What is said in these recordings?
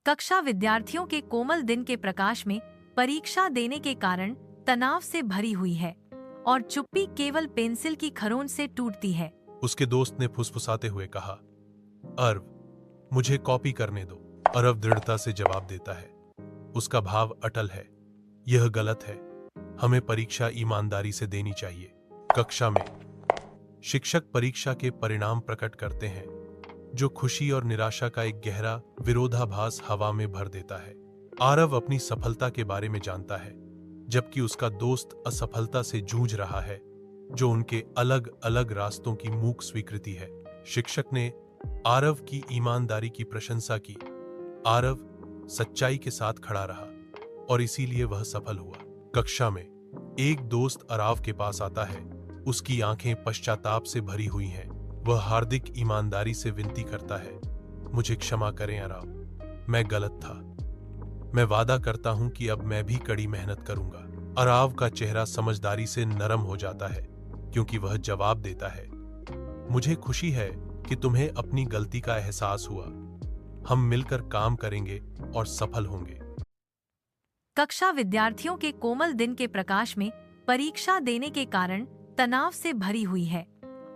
कक्षा विद्यार्थियों के कोमल दिन के प्रकाश में परीक्षा देने के कारण तनाव से भरी हुई है और चुप्पी केवल पेंसिल की खरोंच से टूटती है। उसके दोस्त ने फुसफुसाते हुए कहा, अर्व, मुझे कॉपी करने दो। अर्व दृढ़ता से जवाब देता है। उसका भाव अटल है। यह गलत है। हमें परीक्षा ईमानदारी से देनी चाहिए। कक्षा में शिक्षक परीक्षा के परिणाम प्रकट करते हैं, जो खुशी और निराशा का एक गहरा विरोधाभास हवा में भर देता है। आरव अपनी सफलता के बारे में जानता है, जबकि उसका दोस्त असफलता से जूझ रहा है, जो उनके अलग अलग रास्तों की मूक स्वीकृति है। शिक्षक ने आरव की ईमानदारी की प्रशंसा की। आरव सच्चाई के साथ खड़ा रहा और इसीलिए वह सफल हुआ। कक्षा में एक दोस्त आरव के पास आता है। उसकी आंखें पश्चाताप से भरी हुई हैं। वह हार्दिक ईमानदारी से विनती करता है, मुझे क्षमा करें आरव, मैं गलत था। मैं वादा करता हूं कि अब मैं भी कड़ी मेहनत करूंगा। आरव का चेहरा समझदारी से नरम हो जाता है, क्योंकि वह जवाब देता है, मुझे खुशी है कि तुम्हें अपनी गलती का एहसास हुआ। हम मिलकर काम करेंगे और सफल होंगे। कक्षा विद्यार्थियों के कोमल दिन के प्रकाश में परीक्षा देने के कारण तनाव से भरी हुई है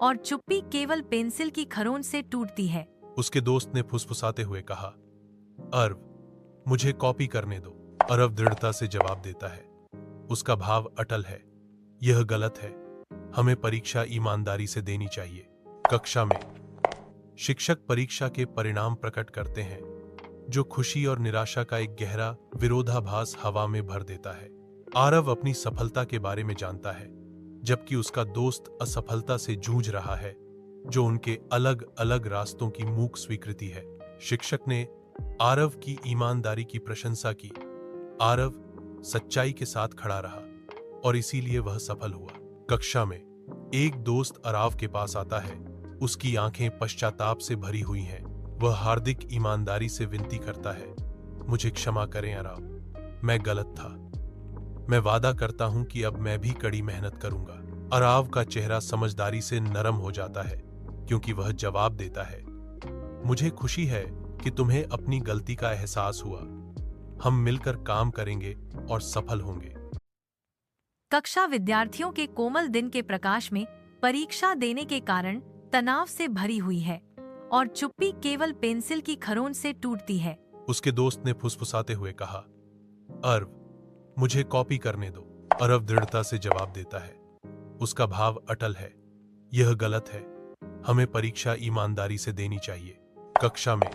और चुप्पी केवल पेंसिल की खरोंच से टूटती है। उसके दोस्त ने फुसफुसाते हुए कहा, अर्व, मुझे कॉपी करने दो। अर्व दृढ़ता से जवाब देता है। उसका भाव अटल है। यह गलत है। हमें परीक्षा ईमानदारी से देनी चाहिए। कक्षा में शिक्षक परीक्षा के परिणाम प्रकट करते हैं, जो खुशी और निराशा का एक गहरा विरोधाभास हवा में भर देता है। आरव अपनी सफलता के बारे में जानता है, जबकि उसका दोस्त असफलता से जूझ रहा है, जो उनके अलग अलग रास्तों की मूक स्वीकृति है। शिक्षक ने आरव की ईमानदारी की प्रशंसा की। आरव सच्चाई के साथ खड़ा रहा और इसीलिए वह सफल हुआ। कक्षा में एक दोस्त आरव के पास आता है। उसकी आंखें पश्चाताप से भरी हुई हैं। वह हार्दिक ईमानदारी से विनती करता है, मुझे क्षमा करें आरव, मैं गलत था। मैं वादा करता हूं कि अब मैं भी कड़ी मेहनत करूंगा। आरव का चेहरा समझदारी से नरम हो जाता है, क्योंकि वह जवाब देता है, मुझे खुशी है कि तुम्हें अपनी गलती का एहसास हुआ। हम मिलकर काम करेंगे और सफल होंगे। कक्षा विद्यार्थियों के कोमल दिन के प्रकाश में परीक्षा देने के कारण तनाव से भरी हुई है और चुप्पी केवल पेंसिल की खरोंच से टूटती है। उसके दोस्त ने फुसफुसाते हुए कहा, अर्व, मुझे कॉपी करने दो। अर्व दृढ़ता से जवाब देता है। उसका भाव अटल है। यह गलत है। हमें परीक्षा ईमानदारी से देनी चाहिए। कक्षा में